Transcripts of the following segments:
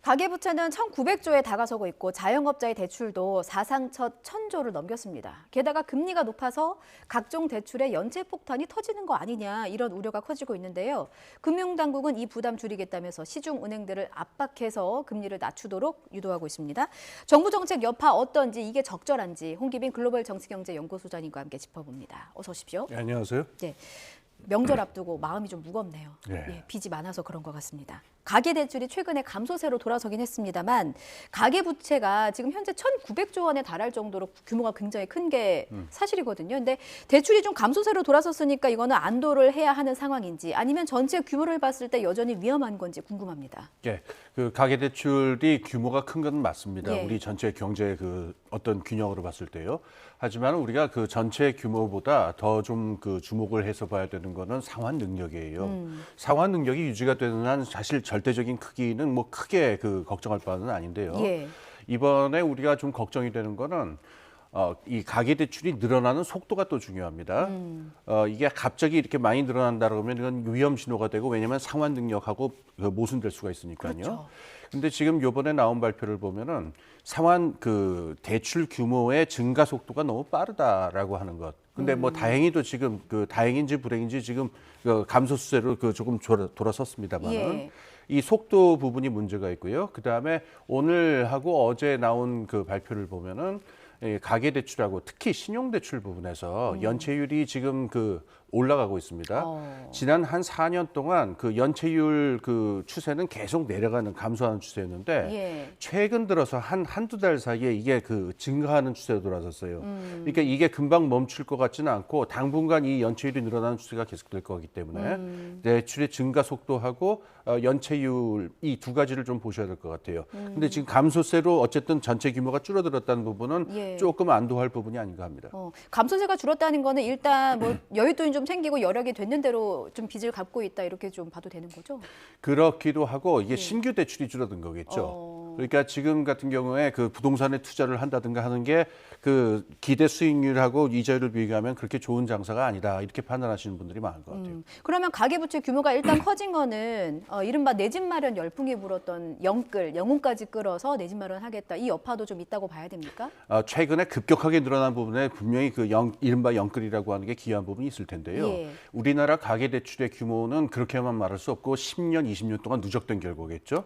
가계부채는 1,900조에 다가서고 있고 자영업자의 대출도 사상 첫 1,000조를 넘겼습니다. 게다가 금리가 높아서 각종 대출의 연체 폭탄이 터지는 거 아니냐 이런 우려가 커지고 있는데요. 금융당국은 이 부담 줄이겠다면서 시중은행들을 압박해서 금리를 낮추도록 유도하고 있습니다. 정부 정책 여파 어떤지 이게 적절한지 홍기빈 글로벌 정치경제연구소장님과 함께 짚어봅니다. 어서 오십시오. 네, 안녕하세요. 네. 명절 앞두고 마음이 좀 무겁네요. 네. 예, 빚이 많아서 그런 것 같습니다. 가계대출이 최근에 감소세로 돌아서긴 했습니다만 가계부채가 지금 현재 1,900조 원에 달할 정도로 규모가 굉장히 큰 게 사실이거든요. 근데 대출이 좀 감소세로 돌아섰으니까 이거는 안도를 해야 하는 상황인지 아니면 전체 규모를 봤을 때 여전히 위험한 건지 궁금합니다. 예, 그 가계대출이 규모가 큰 건 맞습니다. 예. 우리 전체 경제 그 어떤 균형으로 봤을 때요. 하지만 우리가 그 전체 규모보다 더 좀 그 주목을 해서 봐야 되는 거는 상환 능력이에요. 상환 능력이 유지가 되는 한 사실 절대적인 크기는 뭐 크게 그 걱정할 바는 아닌데요. 예. 이번에 우리가 좀 걱정이 되는 거는 이 가계대출이 늘어나는 속도가 또 중요합니다. 이게 갑자기 이렇게 많이 늘어난다 그러면 이건 위험 신호가 되고 왜냐하면 상환 능력하고 모순될 수가 있으니까요. 그렇죠. 근데 지금 요번에 나온 발표를 보면은 상환 그 대출 규모의 증가 속도가 너무 빠르다라고 하는 것. 근데 뭐 다행히도 지금 그 다행인지 불행인지 지금 그 감소 수세로 그 조금 돌아섰습니다만은 예. 이 속도 부분이 문제가 있고요. 그 다음에 오늘하고 어제 나온 그 발표를 보면은 가계대출하고 특히 신용대출 부분에서 연체율이 지금 그 올라가고 있습니다. 지난 한 4년 동안 그 연체율 그 추세는 계속 내려가는 감소하는 추세였는데 예. 최근 들어서 한두 달 사이에 이게 그 증가하는 추세로 돌아섰어요. 그러니까 이게 금방 멈출 것 같지는 않고 당분간 이 연체율이 늘어나는 추세가 계속될 거기 때문에 대출의 증가 속도하고 연체율 이 두 가지를 좀 보셔야 될 것 같아요. 근데 지금 감소세로 어쨌든 전체 규모가 줄어들었다는 부분은 예. 조금 안도할 부분이 아닌가 합니다. 감소세가 줄었다는 거는 일단 뭐 여윳돈이 좀 생기고 여력이 됐는 대로 좀 빚을 갚고 있다 이렇게 좀 봐도 되는 거죠? 그렇기도 하고 이게 신규 대출이 줄어든 거겠죠. 그러니까 지금 같은 경우에 그 부동산에 투자를 한다든가 하는 게 그 기대 수익률하고 이자율을 비교하면 그렇게 좋은 장사가 아니다 이렇게 판단하시는 분들이 많은 것 같아요. 그러면 가계부채 규모가 일단 커진 거는 이른바 내 집 마련 열풍이 불었던 영혼까지 끌어서 내 집 마련하겠다 이 여파도 좀 있다고 봐야 됩니까? 최근에 급격하게 늘어난 부분에 분명히 그 이른바 영끌이라고 하는 게 기여한 부분이 있을 텐데요. 예. 우리나라 가계대출의 규모는 그렇게만 말할 수 없고 10년, 20년 동안 누적된 결과겠죠.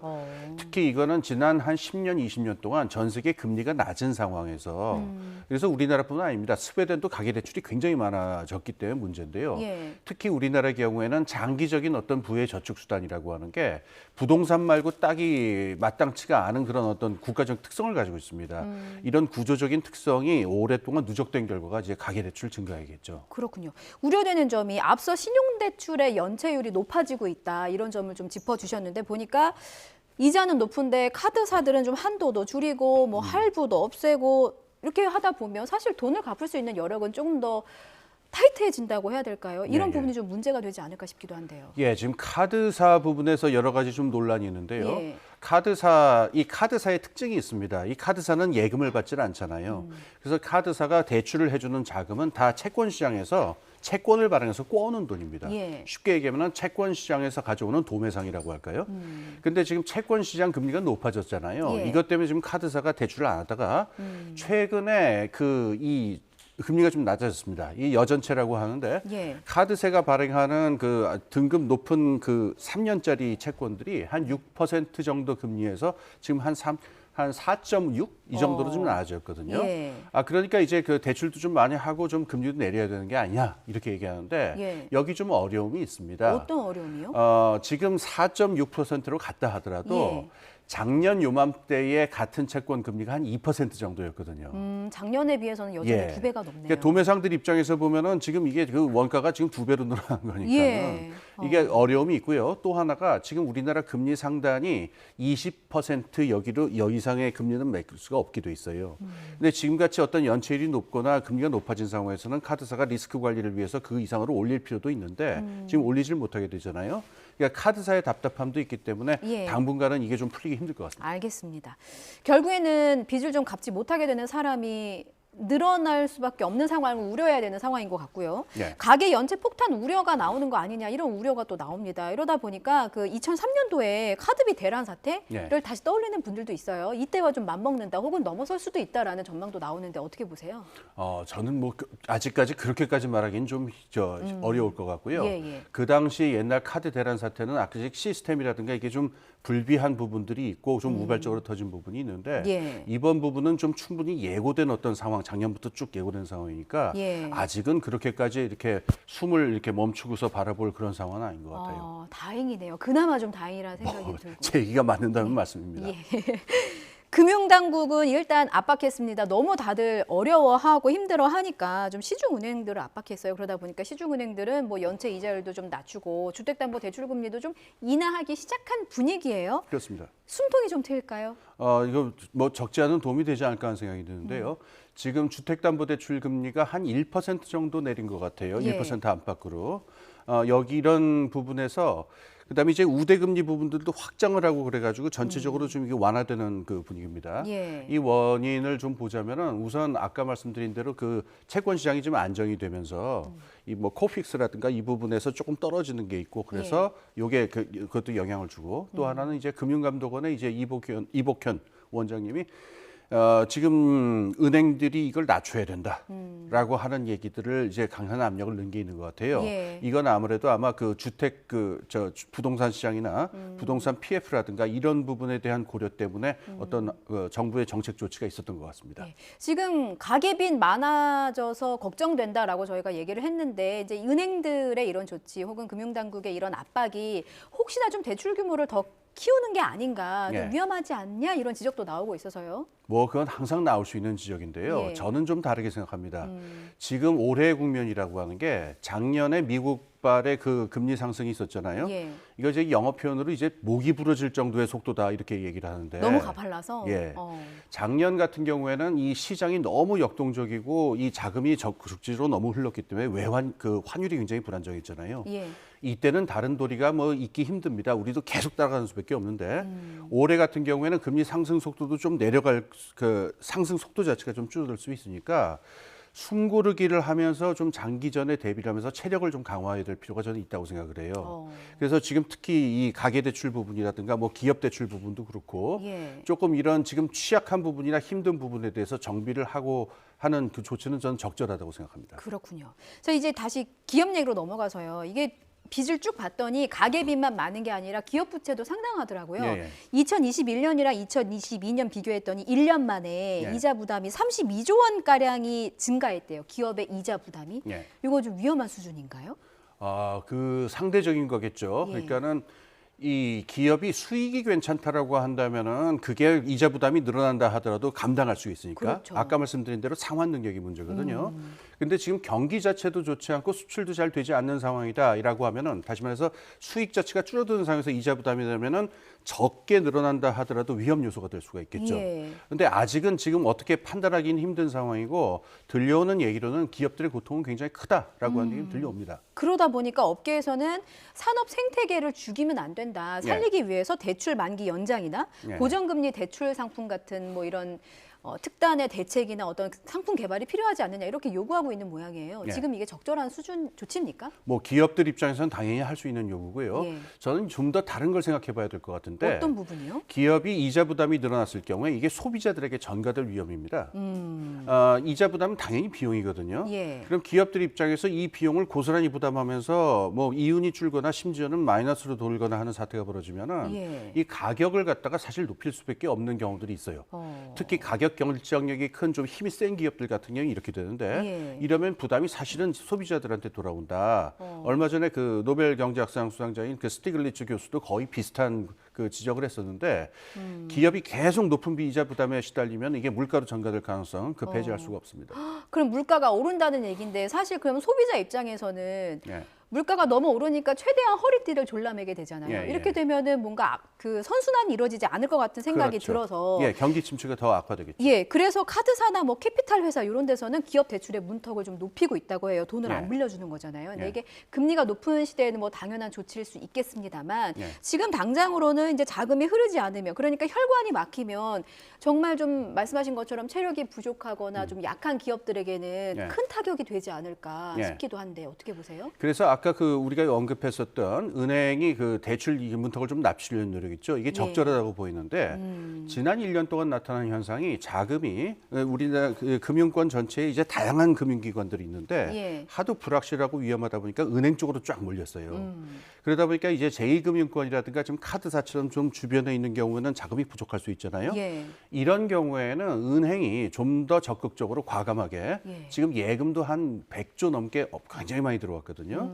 특히 이거는 지난 한 10년, 20년 동안 전 세계 금리가 낮은 상황에서 그래서 우리나라뿐만 아닙니다. 스웨덴도 가계대출이 굉장히 많아졌기 때문에 문제인데요. 예. 특히 우리나라의 경우에는 장기적인 어떤 부의 저축 수단이라고 하는 게 부동산 말고 딱이 마땅치가 않은 그런 어떤 국가적 특성을 가지고 있습니다. 이런 구조적인 특성이 오랫동안 누적된 결과가 이제 가계대출 증가이겠죠. 그렇군요. 우려되는 점이 앞서 신용대출의 연체율이 높아지고 있다 이런 점을 좀 짚어주셨는데 보니까 이자는 높은데 카드사들은 좀 한도도 줄이고 뭐 할부도 없애고 이렇게 하다 보면 사실 돈을 갚을 수 있는 여력은 조금 더 타이트해진다고 해야 될까요? 이런 네, 부분이 좀 문제가 되지 않을까 싶기도 한데요. 예, 지금 카드사 부분에서 여러 가지 좀 논란이 있는데요. 예. 이 카드사의 특징이 있습니다. 이 카드사는 예금을 받지는 않잖아요. 그래서 카드사가 대출을 해주는 자금은 다 채권 시장에서 채권을 발행해서 꼬아오는 돈입니다. 예. 쉽게 얘기하면 채권 시장에서 가져오는 도매상이라고 할까요? 근데 지금 채권 시장 금리가 높아졌잖아요. 예. 이것 때문에 지금 카드사가 대출을 안 하다가 최근에 이 금리가 좀 낮아졌습니다. 이 여전체라고 하는데 예. 카드세가 발행하는 그 등급 높은 그 3년짜리 채권들이 한 6% 정도 금리에서 지금 한 4.6 이 정도로 좀 나아졌거든요. 예. 그러니까 이제 그 대출도 좀 많이 하고 좀 금리도 내려야 되는 게 아니냐 이렇게 얘기하는데 예. 여기 좀 어려움이 있습니다. 어떤 어려움이요? 지금 4.6%로 갔다 하더라도 예. 작년 요맘때의 같은 채권 금리가 한 2% 정도였거든요. 작년에 비해서는 여전히 예. 두 배가 넘네요. 그러니까 도매상들 입장에서 보면은 지금 이게 그 원가가 지금 2배로 늘어난 거니까는 예. 이게 어려움이 있고요. 또 하나가 지금 우리나라 금리 상단이 20% 여 이상의 금리는 매길 수가 없기도 있어요. 근데 지금같이 어떤 연체율이 높거나 금리가 높아진 상황에서는 카드사가 리스크 관리를 위해서 그 이상으로 올릴 필요도 있는데 지금 올리질 못하게 되잖아요. 그러니까 카드사의 답답함도 있기 때문에 예. 당분간은 이게 좀 풀리기 힘들 것 같습니다. 알겠습니다. 결국에는 빚을 좀 갚지 못하게 되는 사람이 늘어날 수밖에 없는 상황을 우려해야 되는 상황인 것 같고요. 예. 가계 연체 폭탄 우려가 나오는 거 아니냐 이런 우려가 또 나옵니다. 이러다 보니까 그 2003년도에 카드비 대란 사태를 예. 다시 떠올리는 분들도 있어요. 이때와 좀 맞먹는다 혹은 넘어설 수도 있다라는 전망도 나오는데 어떻게 보세요? 저는 뭐 아직까지 그렇게까지 말하기는 좀 어려울 것 같고요. 예, 예. 그 당시 옛날 카드 대란 사태는 아직 시스템이라든가 이게 좀 불비한 부분들이 있고 좀 우발적으로 터진 부분이 있는데 예. 이번 부분은 좀 충분히 예고된 어떤 상황, 작년부터 쭉 예고된 상황이니까 예. 아직은 그렇게까지 이렇게 숨을 이렇게 멈추고서 바라볼 그런 상황은 아닌 것 같아요. 다행이네요. 그나마 좀 다행이라는 생각이 들고. 제 얘기가 맞는다는 말씀입니다. 예. 금융당국은 일단 압박했습니다. 너무 다들 어려워하고 힘들어하니까 좀 시중은행들을 압박했어요. 그러다 보니까 시중은행들은 뭐 연체 이자율도 좀 낮추고 주택담보대출금리도 좀 인하하기 시작한 분위기예요. 그렇습니다. 숨통이 좀 트일까요? 이거 뭐 적지 않은 도움이 되지 않을까 하는 생각이 드는데요. 지금 주택담보대출 금리가 한 1% 정도 내린 것 같아요. 예. 1% 안팎으로. 여기 이런 부분에서 그다음에 이제 우대금리 부분들도 확장을 하고 그래가지고 전체적으로 좀 이게 완화되는 그 분위기입니다. 예. 이 원인을 좀 보자면은 우선 아까 말씀드린 대로 그 채권 시장이 좀 안정이 되면서 이 뭐 코픽스라든가 이 부분에서 조금 떨어지는 게 있고 그래서 요게 그것도 영향을 주고 또 하나는 이제 금융감독원의 이제 이복현 원장님이 지금 은행들이 이걸 낮춰야 된다라고 하는 얘기들을 이제 강한 압력을 넣은 게 있는 것 같아요. 예. 이건 아무래도 아마 그 주택 부동산 시장이나 부동산 PF라든가 이런 부분에 대한 고려 때문에 어떤 정부의 정책 조치가 있었던 것 같습니다. 네. 지금 가계빈 많아져서 걱정된다라고 저희가 얘기를 했는데 이제 은행들의 이런 조치 혹은 금융당국의 이런 압박이 혹시나 좀 대출 규모를 더 키우는 게 아닌가, 좀 예. 위험하지 않냐 이런 지적도 나오고 있어서요. 뭐 그건 항상 나올 수 있는 지적인데요. 예. 저는 좀 다르게 생각합니다. 지금 올해의 국면이라고 하는 게 작년에 미국발의 그 금리 상승이 있었잖아요. 예. 이거 이제 영어 표현으로 이제 목이 부러질 정도의 속도다 이렇게 얘기를 하는데 너무 가팔라서. 예. 작년 같은 경우에는 이 시장이 너무 역동적이고 이 자금이 적극적으로 너무 흘렀기 때문에 환율이 굉장히 불안정했잖아요. 예. 이때는 다른 도리가 뭐 있기 힘듭니다. 우리도 계속 따라가는 수밖에 없는데 올해 같은 경우에는 금리 상승 속도도 좀 내려갈 그 상승 속도 자체가 좀 줄어들 수 있으니까 숨고르기를 하면서 좀 장기전에 대비를 하면서 체력을 좀 강화해야 될 필요가 저는 있다고 생각을 해요. 그래서 지금 특히 이 가계대출 부분이라든가 뭐 기업대출 부분도 그렇고 예. 조금 이런 지금 취약한 부분이나 힘든 부분에 대해서 정비를 하고 하는 그 조치는 저는 적절하다고 생각합니다. 그렇군요. 자, 이제 다시 기업 얘기로 넘어가서요. 이게 빚을 쭉 봤더니 가계빚만 많은 게 아니라 기업 부채도 상당하더라고요. 예. 2021년이랑 2022년 비교했더니 1년 만에 예. 이자 부담이 32조 원 가량이 증가했대요. 기업의 이자 부담이. 예. 이거 좀 위험한 수준인가요? 그 상대적인 거겠죠. 예. 그러니까는 이 기업이 수익이 괜찮다라고 한다면은 그게 이자 부담이 늘어난다 하더라도 감당할 수 있으니까. 그렇죠. 아까 말씀드린 대로 상환 능력이 문제거든요. 근데 지금 경기 자체도 좋지 않고 수출도 잘 되지 않는 상황이다라고 하면은 다시 말해서 수익 자체가 줄어드는 상황에서 이자 부담이 되면은 적게 늘어난다 하더라도 위험 요소가 될 수가 있겠죠. 예. 근데 아직은 지금 어떻게 판단하기는 힘든 상황이고 들려오는 얘기로는 기업들의 고통은 굉장히 크다라고 하는 얘기 들려옵니다. 그러다 보니까 업계에서는 산업 생태계를 죽이면 안 된다. 살리기 위해서 대출 만기 연장이나 예. 고정금리 대출 상품 같은 뭐 이런 특단의 대책이나 어떤 상품 개발이 필요하지 않느냐 이렇게 요구하고 있는 모양이에요. 예. 지금 이게 적절한 수준 조치입니까? 뭐 기업들 입장에서는 당연히 할 수 있는 요구고요. 예. 저는 좀 더 다른 걸 생각해 봐야 될 것 같은데 어떤 부분이요? 기업이 이자 부담이 늘어났을 경우에 이게 소비자들에게 전가될 위험입니다. 이자 부담은 당연히 비용이거든요. 예. 그럼 기업들 입장에서 이 비용을 고스란히 부담하면서 뭐 이윤이 줄거나 심지어는 마이너스로 돌거나 하는 사태가 벌어지면은 예. 이 가격을 갖다가 사실 높일 수밖에 없는 경우들이 있어요. 특히 가격 결정력이 큰 좀 힘이 센 기업들 같은 경우는 이렇게 되는데 예. 이러면 부담이 사실은 소비자들한테 돌아온다. 얼마 전에 그 노벨 경제학상 수상자인 그 스티글리츠 교수도 거의 비슷한 그 지적을 했었는데 기업이 계속 높은 이자 부담에 시달리면 이게 물가로 전가될 가능성 배제할 수가 없습니다. 그럼 물가가 오른다는 얘기인데 사실 그럼 소비자 입장에서는 예. 물가가 너무 오르니까 최대한 허리띠를 졸라매게 되잖아요. 예, 예. 이렇게 되면은 뭔가 그 선순환이 이루어지지 않을 것 같은 생각이 그렇죠. 들어서 예, 경기 침체가 더 악화되겠죠. 예, 그래서 카드사나 뭐 캐피탈 회사 이런 데서는 기업 대출의 문턱을 좀 높이고 있다고 해요. 돈을 예. 안 빌려주는 거잖아요. 근데 예. 이게 금리가 높은 시대에는 뭐 당연한 조치일 수 있겠습니다만 예. 지금 당장으로는 이제 자금이 흐르지 않으면 그러니까 혈관이 막히면 정말 좀 말씀하신 것처럼 체력이 부족하거나 좀 약한 기업들에게는 예. 큰 타격이 되지 않을까 예. 싶기도 한데 어떻게 보세요? 그래서 아까 그 우리가 언급했었던 은행이 그 대출 이 문턱을 좀 낮추려는 노력 있죠. 이게 적절하다고 보이는데 지난 1년 동안 나타난 현상이 자금이 우리나라 그 금융권 전체에 이제 다양한 금융기관들이 있는데 예. 하도 불확실하고 위험하다 보니까 은행 쪽으로 쫙 몰렸어요. 그러다 보니까 이제 제2금융권이라든가 좀 카드사처럼 좀 주변에 있는 경우에는 자금이 부족할 수 있잖아요. 예. 이런 경우에는 은행이 좀 더 적극적으로 과감하게 예. 지금 예금도 한 100조 넘게 굉장히 많이 들어왔거든요.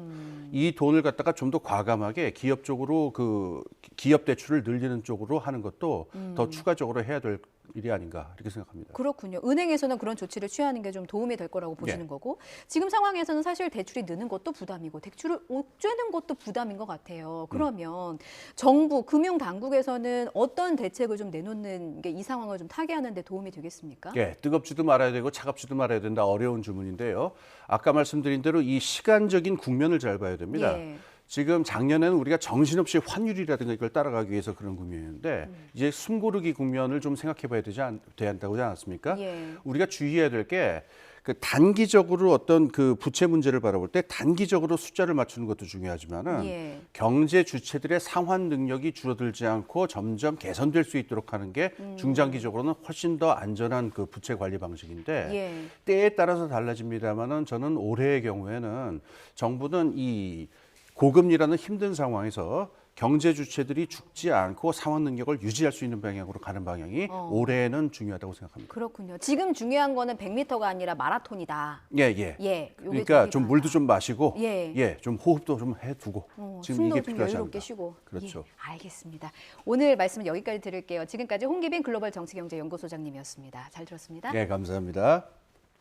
이 돈을 갖다가 좀 더 과감하게 기업 쪽으로 그 기업 대출을 늘리는 쪽으로 하는 것도 더 추가적으로 해야 될 일이 아닌가 이렇게 생각합니다. 그렇군요. 은행에서는 그런 조치를 취하는 게 좀 도움이 될 거라고 보시는 예. 거고 지금 상황에서는 사실 대출이 느는 것도 부담이고 대출을 옥죄는 것도 부담인 것 같아요. 그러면 정부, 금융당국에서는 어떤 대책을 좀 내놓는 게 이 상황을 좀 타개하는 데 도움이 되겠습니까? 예, 뜨겁지도 말아야 되고 차갑지도 말아야 된다 어려운 주문인데요. 아까 말씀드린 대로 이 시간적인 국면을 잘 봐야 됩니다. 예. 지금 작년에는 우리가 정신없이 환율이라든가 이걸 따라가기 위해서 그런 국면이었는데 이제 숨고르기 국면을 좀 생각해 봐야 돼야 한다고 하지 않았습니까? 예. 우리가 주의해야 될 게 그 단기적으로 어떤 그 부채 문제를 바라볼 때 단기적으로 숫자를 맞추는 것도 중요하지만은 예. 경제 주체들의 상환 능력이 줄어들지 않고 점점 개선될 수 있도록 하는 게 중장기적으로는 훨씬 더 안전한 그 부채 관리 방식인데 예. 때에 따라서 달라집니다만은 저는 올해의 경우에는 정부는 이 고금리라는 힘든 상황에서 경제 주체들이 죽지 않고 상환 능력을 유지할 수 있는 방향으로 가는 방향이 올해는 중요하다고 생각합니다. 그렇군요. 지금 중요한 거는 100m가 아니라 마라톤이다. 예, 예. 예. 요게 그러니까 되게 좀 물도 좀 마시고, 예. 좀 호흡도 좀 해두고 지금 숨도 이게 좀 필요하지 여유롭게 않나. 쉬고. 그렇죠. 예, 알겠습니다. 오늘 말씀은 여기까지 드릴게요. 지금까지 홍기빈 글로벌 정치경제연구소장님이었습니다. 잘 들었습니다. 네, 감사합니다.